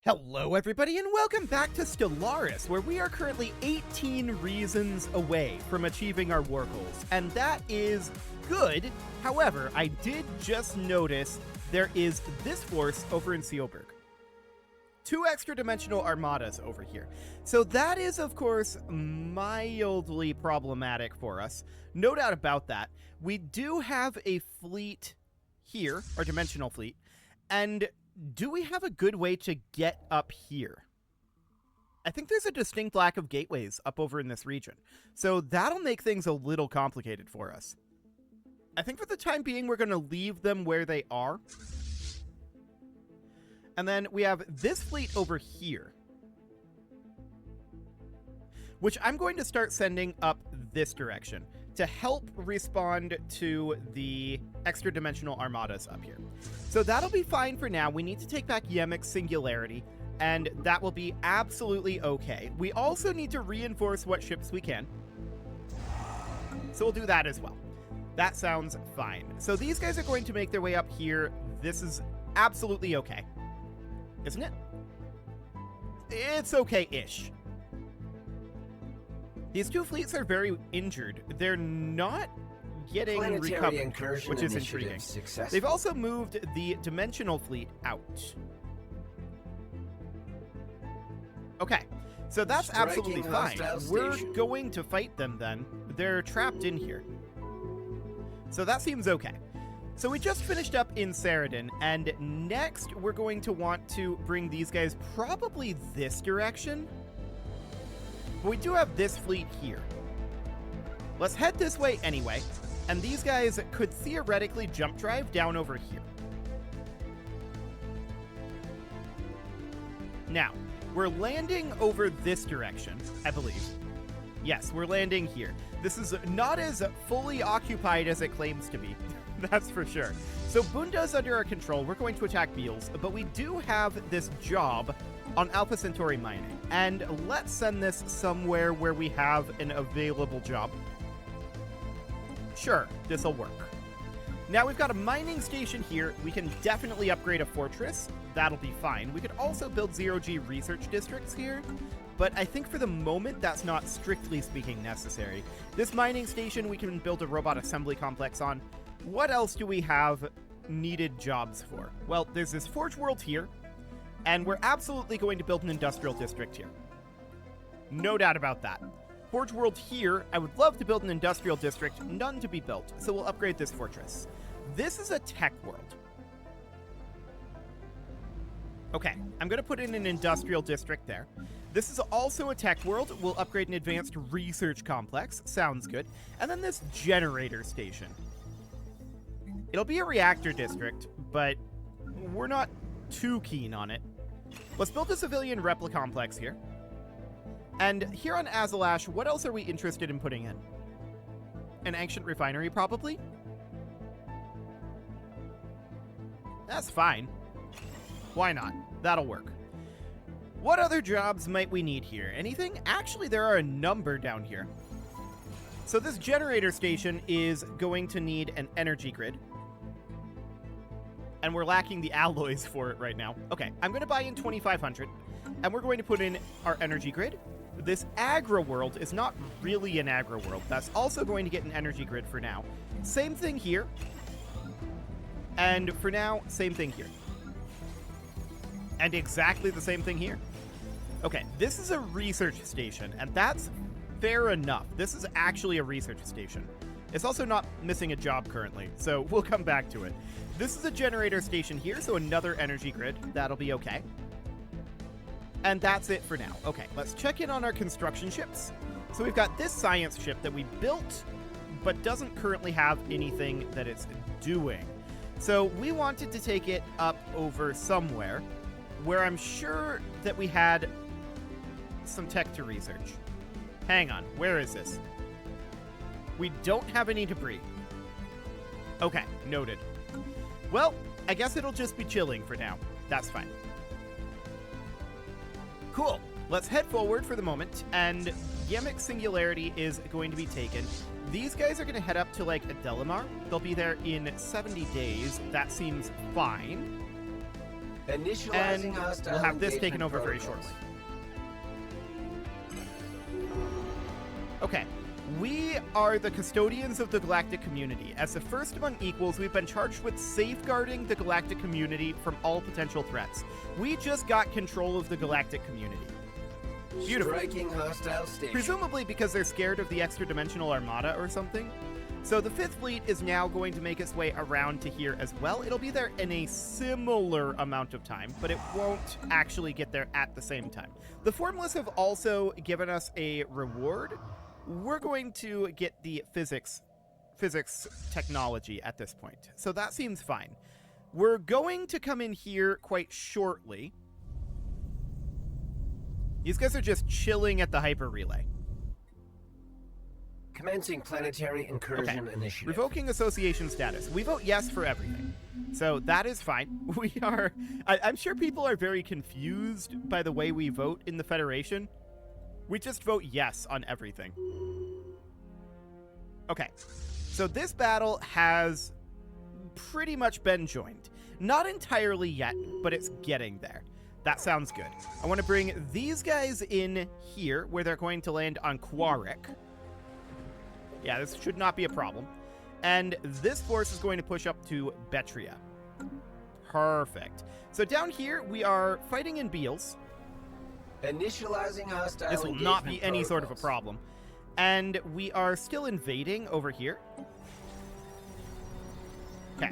Hello everybody and welcome back to Stellaris, where we are currently 18 reasons away from achieving our war goals, and that is good. However, I did just notice there is this force over in Seoberg. 2 extra-dimensional armadas over here. So that is, of course, mildly problematic for us. No doubt about that. We do have a fleet here, our dimensional fleet, and do we have a good way to get up here? I think there's a distinct lack of gateways up over in this region, so that'll make things a little complicated for us. I think for the time being, we're going to leave them where they are. And then we have this fleet over here, which I'm going to start sending up this direction to help respond to the extra-dimensional armadas up here. So that'll be fine for now. We need to take back Yemek's singularity, and that will be absolutely okay. We also need to reinforce what ships we can, so we'll do that as well. That sounds fine. So these guys are going to make their way up here. This is absolutely okay, isn't it? It's okay-ish. These 2 fleets are very injured. They're not getting recovered, which is intriguing. They've also moved the dimensional fleet out. Okay, so that's absolutely fine. We're going to fight them then. They're trapped in here. So that seems okay. So we just finished up in Saradin, and next we're going to want to bring these guys probably this direction. But we do have this fleet here. Let's head this way anyway, and these guys could theoretically jump drive down over here. Now, we're landing over this direction, I believe. Yes, we're landing here. This is not as fully occupied as it claims to be, that's for sure. So Bunda's under our control. We're going to attack Beals, but we do have this job on Alpha Centauri mining, and let's send this somewhere where we have an available job. Sure, this'll work. Now we've got a mining station here. We can definitely upgrade a fortress. That'll be fine. We could also build 0G research districts here, but I think for the moment that's not strictly speaking necessary. This mining station we can build a robot assembly complex on. What else do we have needed jobs for? Well, there's this Forge World here, and we're absolutely going to build an industrial district here. No doubt about that. Forge World here, I would love to build an industrial district, none to be built, so we'll upgrade this fortress. This is a tech world. Okay, I'm going to put in an industrial district there. This is also a tech world. We'll upgrade an advanced research complex. Sounds good. And then this generator station. It'll be a reactor district, but we're not too keen on it. Let's build a civilian replica complex here. And here on Azalash, what else are we interested in putting in? An ancient refinery, probably? That's fine. Why not? That'll work. What other jobs might we need here? Anything? Actually, there are a number down here. So this generator station is going to need an energy grid. And we're lacking the alloys for it right now. Okay, I'm going to buy in 2,500, and we're going to put in our energy grid. This agro world is not really an agro world. That's also going to get an energy grid for now. Same thing here. And for now, same thing here. And exactly the same thing here. Okay, this is a research station, and that's fair enough. This is actually a research station. It's also not missing a job currently, so we'll come back to it. This is a generator station here, so another energy grid. That'll be okay. And that's it for now. Okay, let's check in on our construction ships. So we've got this science ship that we built, but doesn't currently have anything that it's doing. So we wanted to take it up over somewhere where I'm sure that we had some tech to research. Hang on, where is this? We don't have any debris. Okay, noted. Well, I guess it'll just be chilling for now. That's fine. Cool. Let's head forward for the moment, and Yemek's singularity is going to be taken. These guys are going to head up to, like, Adelamar. They'll be there in 70 days. That seems fine. Initializing and we'll have this taken over very protocols. shortly. Okay. We are the custodians of the galactic community. As the first among equals, we've been charged with safeguarding the galactic community from all potential threats. We just got control of the galactic community. Beautiful. Striking hostile station. Presumably because they're scared of the extra-dimensional armada or something. So the 5th Fleet is now going to make its way around to here as well. It'll be there in a similar amount of time, but it won't actually get there at the same time. The Formless have also given us a reward. We're going to get the physics technology at this point. So that seems fine. We're going to come in here quite shortly. These guys are just chilling at the hyper relay. Commencing planetary incursion initiative. Revoking association status. We vote yes for everything. So that is fine. We are... I'm sure people are very confused by the way we vote in the Federation. We just vote yes on everything. Okay. So this battle has pretty much been joined. Not entirely yet, but it's getting there. That sounds good. I want to bring these guys in here, where they're going to land on Quarik. Yeah, this should not be a problem. And this force is going to push up to Betria. Perfect. So down here, we are fighting in Beals. Initializing hostile This will not be engagement any sort of a protocols. problem. And we are still invading over here. Okay.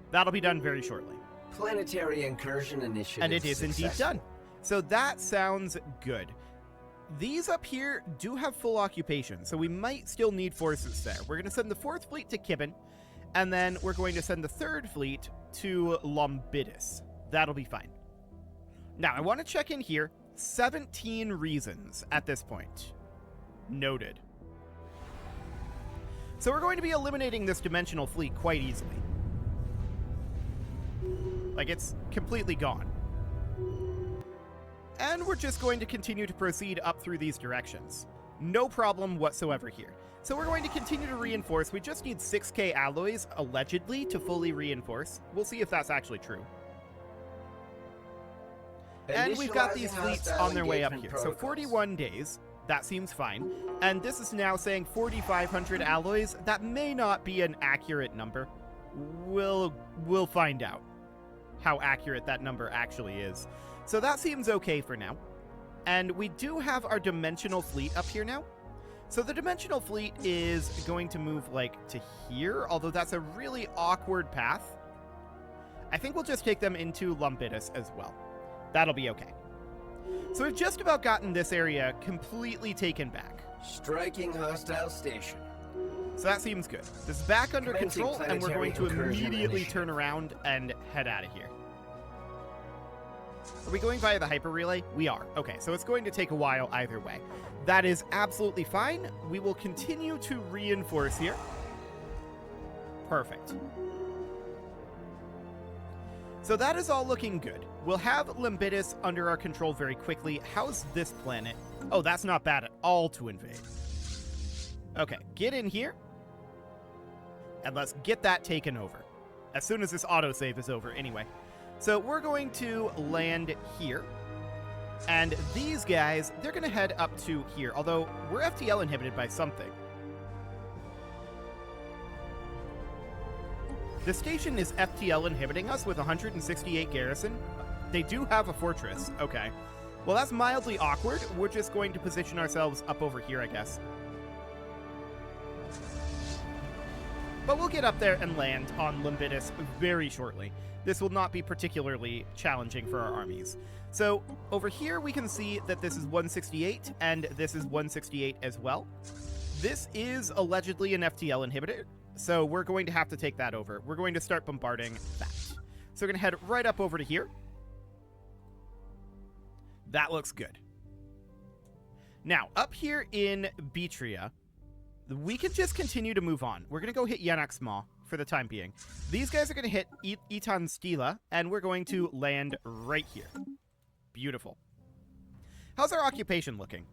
That'll be done very shortly. Planetary incursion initiative. And it is indeed done. So that sounds good. These up here do have full occupation, so we might still need forces there. We're going to send the 4th Fleet to Kibben, and then we're going to send the 3rd Fleet to Lombidis. That'll be fine. Now, I want to check in here. 17 reasons at this point. Noted. So we're going to be eliminating this dimensional fleet quite easily. Like, it's completely gone. And we're just going to continue to proceed up through these directions. No problem whatsoever here. So we're going to continue to reinforce. We just need 6k alloys, allegedly, to fully reinforce. We'll see if that's actually true. And we've got these fleets on their way up here. So 41 days. That seems fine. And this is now saying 4,500 alloys. That may not be an accurate number. We'll find out how accurate that number actually is. So that seems okay for now. And we do have our dimensional fleet up here now. So the dimensional fleet is going to move, like, to here, although that's a really awkward path. I think we'll just take them into Lombidis as well. That'll be okay. So we've just about gotten this area completely taken back. Striking hostile station. So that seems good. This is back under Commencing control, and we're going to planetary incursion immediately initiative. turn around and head out of here. Are we going via the hyper relay? We are. Okay, so it's going to take a while either way. That is absolutely fine. We will continue to reinforce here. Perfect. So that is all looking good. We'll have Lombidis under our control very quickly. How's this planet? Oh, that's not bad at all to invade. Okay, get in here. And let's get that taken over. As soon as this autosave is over, anyway. So we're going to land here. And these guys, they're going to head up to here. Although, we're FTL inhibited by something. The station is FTL inhibiting us with 168 garrison. They do have a fortress. Okay. Well, that's mildly awkward. We're just going to position ourselves up over here, I guess. But we'll get up there and land on Lombidis very shortly. This will not be particularly challenging for our armies. So over here we can see that this is 168 and this is 168 as well. This is allegedly an FTL inhibitor, so we're going to have to take that over. We're going to start bombarding that. So we're going to head right up over to here. That looks good. Now, up here in Betria, we can just continue to move on. We're going to go hit Yanax Maw for the time being. These guys are going to hit Etan Stila, and we're going to land right here. Beautiful. How's our occupation looking?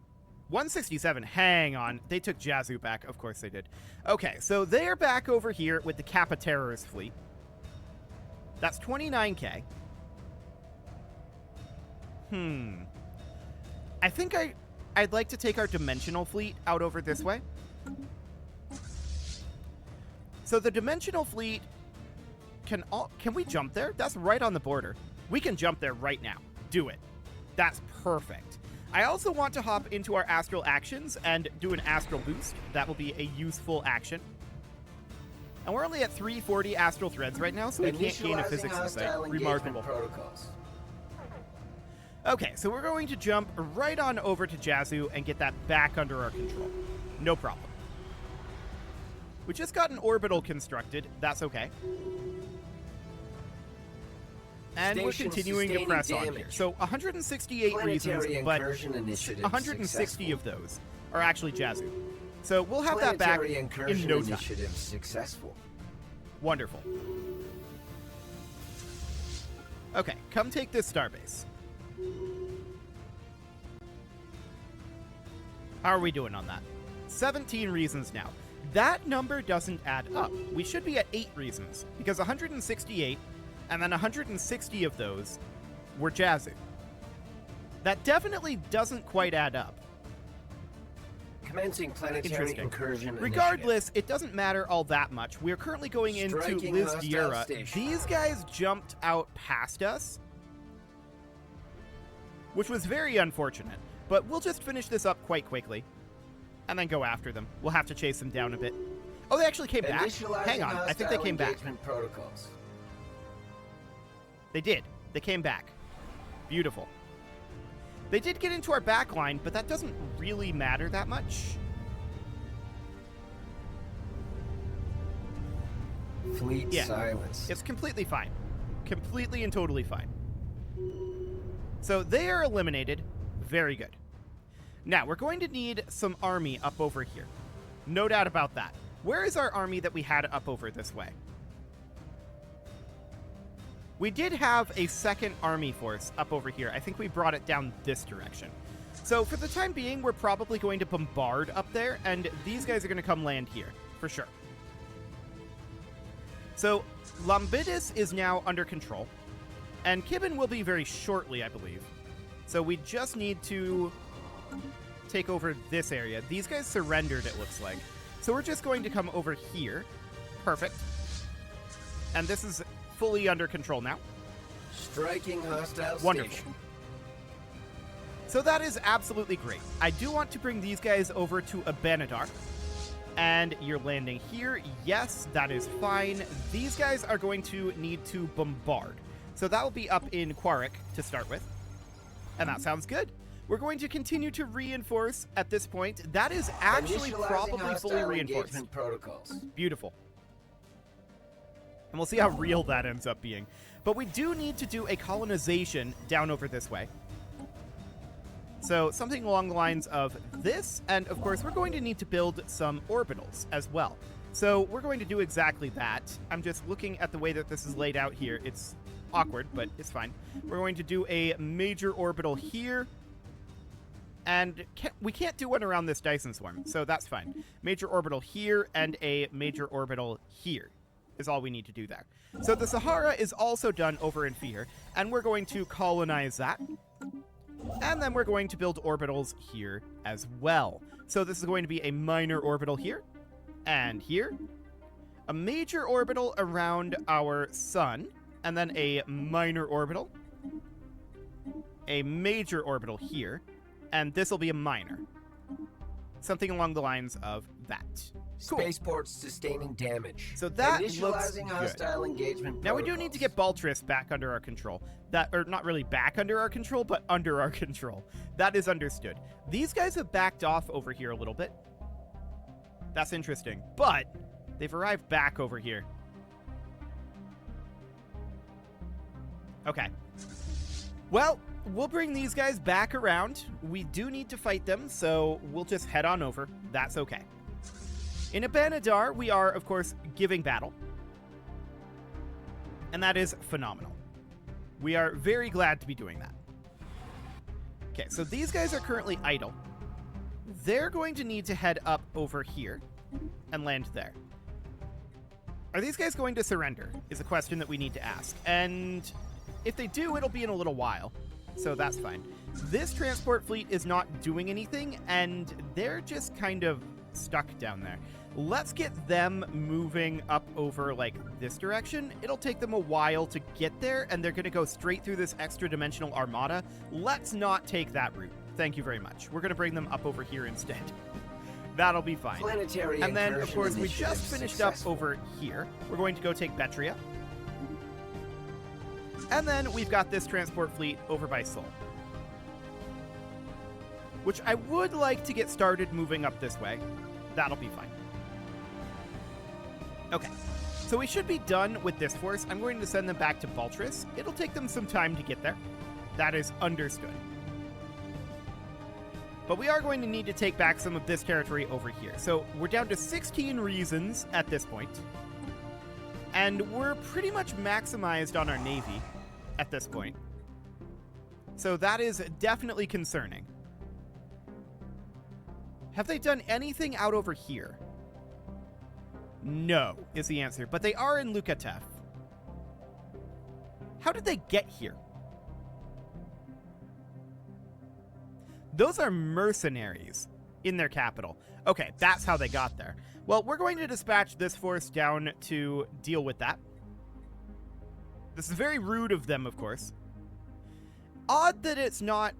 167. Hang on. They took Jazu back. Of course they did. Okay, so they're back over here with the Kappa Terrorist fleet. That's 29k. I think I'd like to take our dimensional fleet out over this way. So the dimensional fleet can we jump there? That's right on the border. We can jump there right now. Do it. That's perfect. I also want to hop into our astral actions and do an astral boost. That will be a useful action. And we're only at 340 astral threads right now, so we can't gain a physics insight. Remarkable. Protocols. Okay, so we're going to jump right on over to Yazoo and get that back under our control. No problem. We just got an orbital constructed. That's okay. And we're continuing to press on here. So 168 reasons, but 160 of those are actually Yazoo. So we'll have that back in no time. Successful. Wonderful. Okay, come take this starbase. How are we doing on that? 17 reasons now. That number doesn't add up. We should be at 8 reasons, because 168, and then 160 of those were Yazoo. That definitely doesn't quite add up. Commencing planetary incursion. Regardless, it doesn't matter all that much. We're currently going into Liz Diera. These guys jumped out past us, which was very unfortunate. But we'll just finish this up quite quickly and then go after them. We'll have to chase them down a bit. Oh, they actually came back. Hang on. I think they came back. Protocols. They did. They came back. Beautiful. They did get into our back line, but that doesn't really matter that much. Fleet silence. It's completely fine. Completely and totally fine. So they are eliminated. Very good. Now, we're going to need some army up over here. No doubt about that. Where is our army that we had up over this way? We did have a second army force up over here. I think we brought it down this direction. So for the time being, we're probably going to bombard up there, and these guys are going to come land here, for sure. So Lombidus is now under control, and Kibben will be very shortly, I believe. So we just need to take over this area. These guys surrendered, it looks like. So we're just going to come over here. Perfect. And this is fully under control now. Striking hostile Wonderful. station. So that is absolutely great. I do want to bring these guys over to Abanadar. And you're landing here. Yes, that is fine. These guys are going to need to bombard. So that will be up in Quarik to start with. And that sounds good. We're going to continue to reinforce at this point. That is actually probably fully reinforced. Protocols. Beautiful. And we'll see how real that ends up being. But we do need to do a colonization down over this way. So something along the lines of this. And of course, we're going to need to build some orbitals as well. So we're going to do exactly that. I'm just looking at the way that this is laid out here. It's awkward, but it's fine. We're going to do a major orbital here. And we can't do one around this Dyson swarm, so that's fine. Major orbital here and a major orbital here is all we need to do there. So the Sahara is also done over in Fear, and we're going to colonize that. And then we're going to build orbitals here as well. So this is going to be a minor orbital here and here. A major orbital around our sun, and then a minor orbital. A major orbital here. And this will be a minor. Something along the lines of that. Cool. Spaceports sustaining damage. So that looks Initializing hostile engagement Now we do need to get Baltris back under our control. Or not really back under our control, but under our control. That is understood. These guys have backed off over here a little bit. That's interesting. But they've arrived back over here. Okay. Well, we'll bring these guys back around. We do need to fight them, so we'll just head on over. That's okay. In Abanadar, we are, of course, giving battle. And that is phenomenal. We are very glad to be doing that. Okay, so these guys are currently idle. They're going to need to head up over here and land there. Are these guys going to surrender? Is a question that we need to ask. And if they do, it'll be in a little while. so that's fine. This transport fleet is not doing anything, and they're just kind of stuck down there. Let's get them moving up over, like, this direction. It'll take them a while to get there, and they're going to go straight through this extra-dimensional armada. Let's not take that route. Thank you very much. We're going to bring them up over here instead. That'll be fine. Planetary And then, of course, we initiative just finished successful. up over here. We're going to go take Betria. And then we've got this transport fleet over by Sol, which I would like to get started moving up this way. That'll be fine. Okay, so we should be done with this force. I'm going to send them back to Baltris. It'll take them some time to get there. That is understood. But we are going to need to take back some of this territory over here. So we're down to 16 reasons at this point. And we're pretty much maximized on our navy at this point. So that is definitely concerning. Have they done anything out over here? No, is the answer. But they are in Lukatev. How did they get here? Those are mercenaries in their capital. Okay, that's how they got there. Well, we're going to dispatch this force down to deal with that. This is very rude of them, of course. Odd that it's not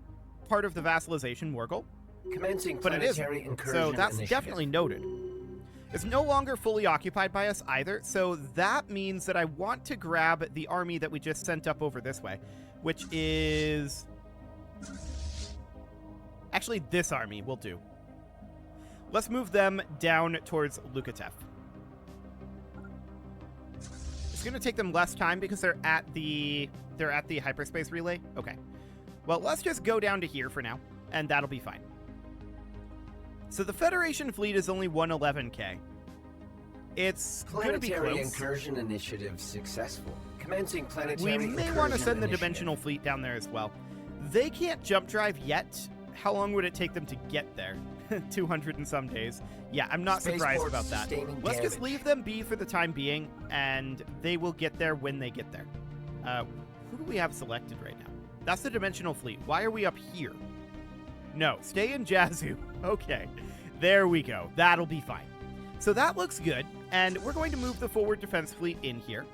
part of the vassalization, Wargle. Commencing But it is. planetary incursion So that's initiative. definitely noted. It's no longer fully occupied by us either, so that means that I want to grab the army that we just sent up over this way, which is... Actually, this army will do. Let's move them down towards Lukatev. It's going to take them less time because they're at the hyperspace relay. Okay. Well, let's just go down to here for now, and that'll be fine. So the Federation fleet is only 111k. It's going to be Planetary close. incursion initiative successul. Commencing We planetary may want to incursion send the initiative. dimensional fleet down there as well. They can't jump drive yet. How long would it take them to get there? 200 and some days. Yeah, I'm not surprised Spaceport about that. sustaining Let's just damage. leave them be for the time being, and they will get there when they get there. Who do we have selected right now? That's the dimensional fleet. Why are we up here? No, stay in Yazoo. Okay, there we go. That'll be fine. So that looks good, and we're going to move the forward defense fleet in here.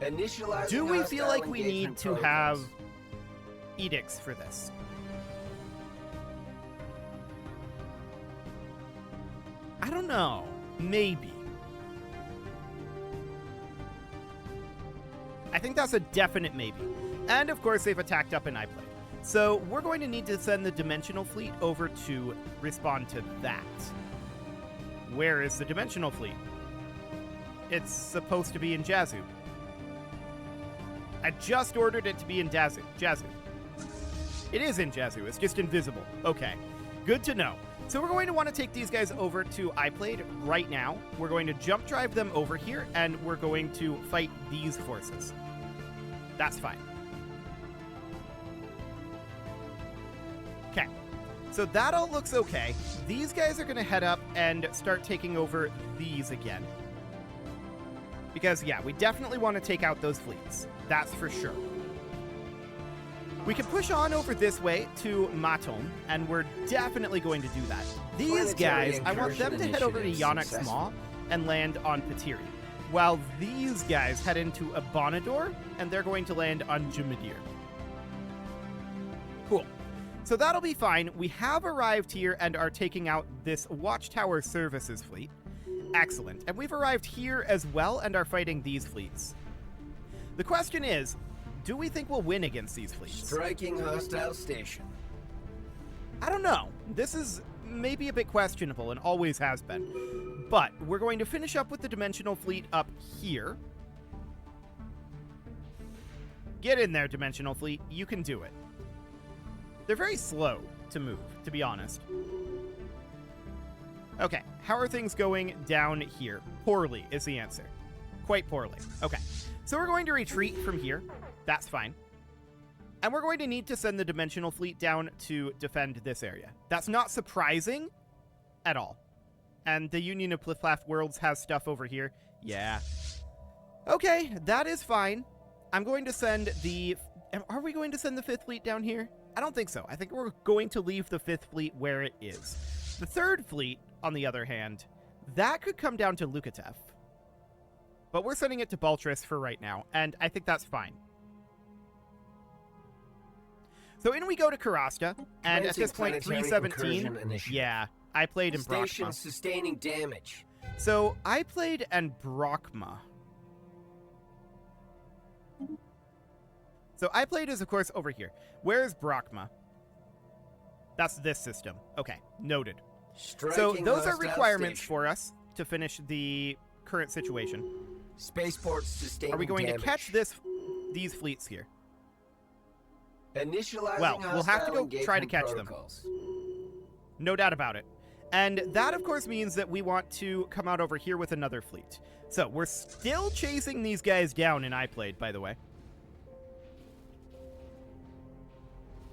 Initializing Do we hostile feel like we need engagement to have protocols. edicts for this? I don't know. Maybe. I think that's a definite maybe. And of course, they've attacked up in iPlay. So we're going to need to send the dimensional fleet over to respond to that. Where is the dimensional fleet? It's supposed to be in Yazoo. I just ordered it to be in Yazoo. It is in Yazoo. It's just invisible. Okay. Good to know. So we're going to want to take these guys over to iPlayed right now. We're going to jump drive them over here, and we're going to fight these forces. That's fine. Okay. So that all looks okay. These guys are going to head up and start taking over these again. Because, yeah, we definitely want to take out those fleets. That's for sure. We can push on over this way to Maton, and we're definitely going to do that. These guys, I want them to head over to Yannick Sma and land on Patiri, while these guys head into Abonador, and they're going to land on Jumadir. Cool. So that'll be fine. We have arrived here and are taking out this Watchtower Services fleet. Excellent. And we've arrived here as well and are fighting these fleets. The question is, do we think we'll win against these fleets? Striking hostile station. I don't know. This is maybe a bit questionable and always has been. But we're going to finish up with the Dimensional Fleet up here. Get in there, Dimensional Fleet. You can do it. They're very slow to move, to be honest. Okay, how are things going down here? Poorly is the answer. Quite poorly. Okay, so we're going to retreat from here. That's fine. And we're going to need to send the Dimensional Fleet down to defend this area. That's not surprising at all. And the Union of Plifflaff Worlds has stuff over here. Yeah. Okay, that is fine. I'm going to send the Are we going to send the 5th Fleet down here? I don't think so. I think we're going to leave the 5th Fleet where it is. The 3rd Fleet, on the other hand, that could come down to Lukatev. But we're sending it to Baltris for right now, and I think that's fine. So in we go to Karasta, and at this point, 317. Yeah, I played in Station Brockma. sustaining damage. So I played in Brockma. So I played as, of course, over here. Where's Brockma? That's this system. Okay, noted. So those are requirements for us to finish the current situation. Spaceport sustaining Are we going damage. to catch these fleets here? Initializing Well, we'll have to hostile go try to engagement catch protocols. them. No doubt about it. And that, of course, means that we want to come out over here with another fleet. So we're still chasing these guys down in iPlayed, by the way.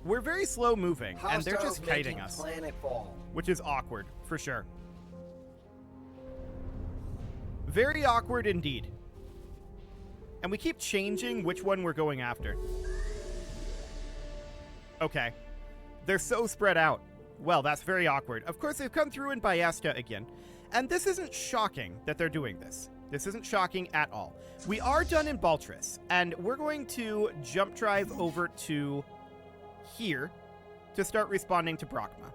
We're very slow moving, and they're just kiting us, Planetfall. which is awkward, for sure. Very awkward indeed. And we keep changing which one we're going after. Okay. They're so spread out. Well, that's very awkward. Of course, they've come through in Ballesta again. And this isn't shocking that they're doing this. This isn't shocking at all. We are done in Baltris, and we're going to jump drive over to here to start responding to Brockma.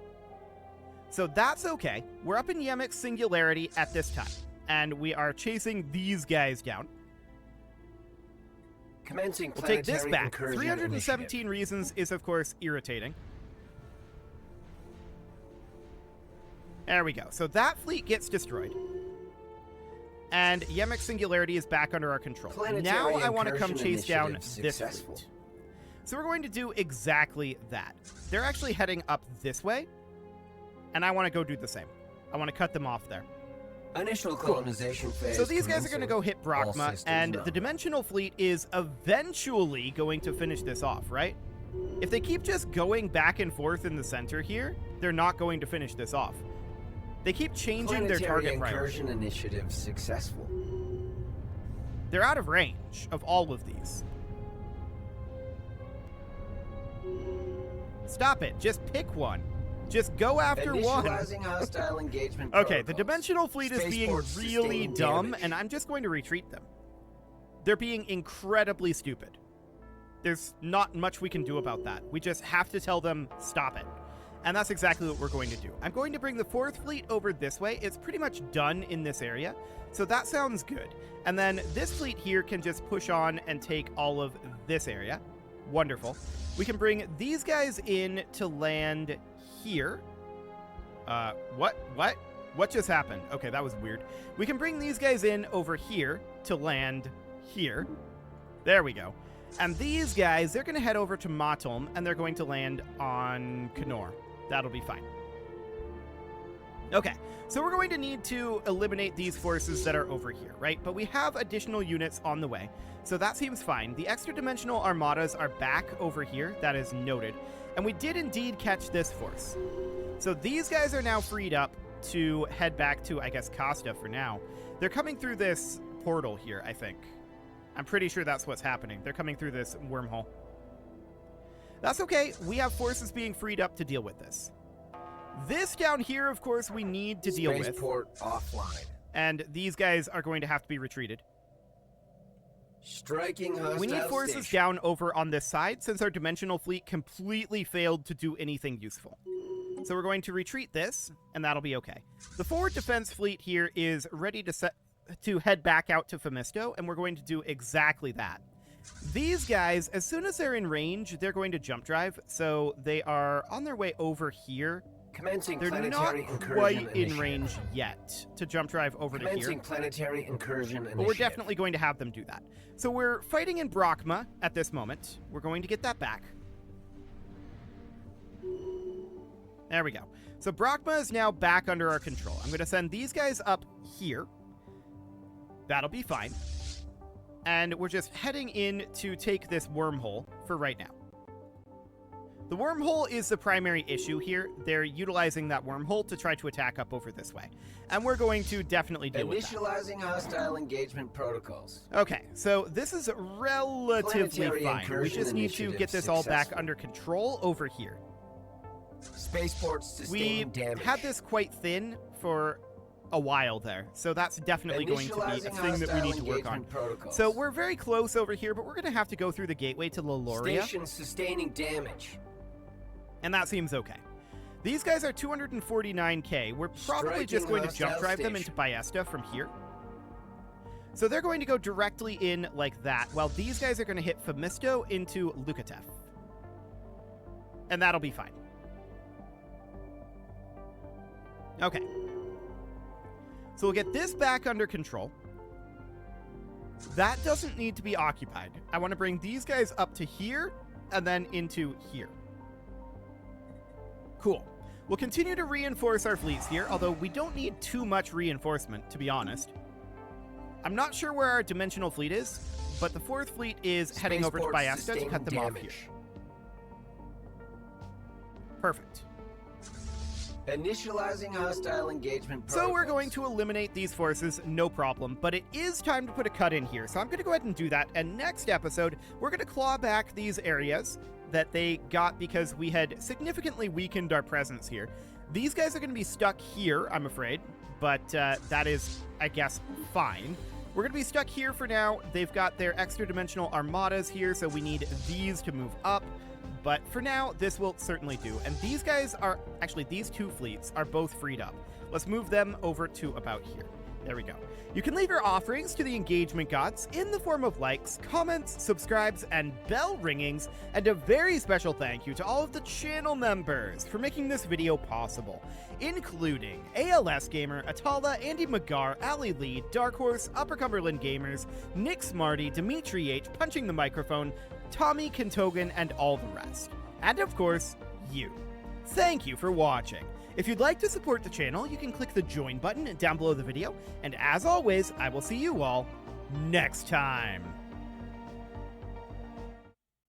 So that's okay. We're up in Yemek's Singularity at this time, and we are chasing these guys down. Commencing We'll take this planetary back. incursion 317 initiative. reasons is, of course, irritating. There we go. So that fleet gets destroyed. And Yemek's Singularity is back under our control. Planetary Now I want to come incursion chase down initiative this successful. fleet. So we're going to do exactly that. They're actually heading up this way, and I want to go do the same. I want to cut them off there. Initial colonization phase. So these guys are going to go hit All Brockma, systems and go. the Dimensional Fleet is eventually going to finish this off, right? If they keep just going back and forth in the center here, they're not going to finish this off. They keep changing their Planetary target priority. incursion initiative successful. They're out of range of all of these. Stop it. Just pick one. Just go after one. Initializing hostile engagement Okay, the protocols. Dimensional Fleet is being Spaceport really sustaining dumb, damage. and I'm just going to retreat them. They're being incredibly stupid. There's not much we can do about that. We just have to tell them, stop it. And that's exactly what we're going to do. I'm going to bring the 4th Fleet over this way. It's pretty much done in this area, so that sounds good. And then this fleet here can just push on and take all of this area. Wonderful. We can bring these guys in to land here. What just happened? Okay, that was weird. We can bring these guys in over here to land here. There we go. And these guys, they're going to head over to Matom, and they're going to land on Kenor. That'll be fine. Okay, so we're going to need to eliminate these forces that are over here, right? But we have additional units on the way, so that seems fine. The extra-dimensional armadas are back over here. That is noted. And we did indeed catch this force. So these guys are now freed up to head back to, I guess, Costa for now. They're coming through this portal here, I think. I'm pretty sure that's what's happening. They're coming through this wormhole. That's okay. We have forces being freed up to deal with this. This down here, of course, we need to deal with. Spaceport offline. And these guys are going to have to be retreated. Striking hostile We need forces station. down over on this side since our Dimensional Fleet completely failed to do anything useful. So we're going to retreat this, and that'll be okay. The forward defense fleet here is ready to head back out to Phemisto, and we're going to do exactly that. These guys, as soon as they're in range, they're going to jump drive, so they are on their way over here. Commencing They're not planetary incursion quite in initiative. range yet to jump drive over to here. Commencing planetary incursion initiative. But we're definitely going to have them do that. So we're fighting in Brockma at this moment. We're going to get that back. There we go. So Brockma is now back under our control. I'm going to send these guys up here. That'll be fine. And we're just heading in to take this wormhole for right now. The wormhole is the primary issue here. They're utilizing that wormhole to try to attack up over this way. And we're going to definitely deal with that. Initializing hostile engagement protocols. Okay, so this is relatively Planetary fine. We incursion just need to initiative get this all back successful. under control over here. Spaceports We sustaining damage. had this quite thin for a while there, so that's definitely going to be a Initializing thing that we need to hostile work on. engagement protocols. So we're very close over here, but we're going to have to go through the gateway to Leloria, Station sustaining damage. and that seems okay. These guys are 249k. We're probably Striking just going to jump hostile drive them into station. Ballesta from here. So they're going to go directly in like that, while these guys are going to hit Femisto into Lukatev. And that'll be fine. Okay. So we'll get this back under control. That doesn't need to be occupied. I want to bring these guys up to here and then into here. Cool. We'll continue to reinforce our fleets here, although we don't need too much reinforcement, to be honest. I'm not sure where our dimensional fleet is, but the 4th fleet is heading over to Spaceports Ballesta to sustaining cut them off here. damage. Perfect. Initializing hostile engagement So protocols. we're going to eliminate these forces, no problem, but it is time to put a cut in here. So I'm going to go ahead and do that, and next episode, we're going to claw back these areas that they got because we had significantly weakened our presence here. These guys are going to be stuck here, I'm afraid, but that is, I guess, fine. We're going to be stuck here for now. They've got their extra-dimensional armadas here, so we need these to move up. But for now, this will certainly do. And these guys are, actually, these 2 fleets are both freed up. Let's move them over to about here. There we go. You can leave your offerings to the engagement gods in the form of likes, comments, subscribes, and bell ringings. And a very special thank you to all of the channel members for making this video possible, including ALS Gamer, Atala, Andy McGar, Ali Lee, Dark Horse, Upper Cumberland Gamers, Nick Smarty, Dimitri H, Punching the Microphone, Tommy Kentogan, and all the rest. And of course, you. Thank you for watching. If you'd like to support the channel, you can click the join button down below the video, and as always, I will see you all next time.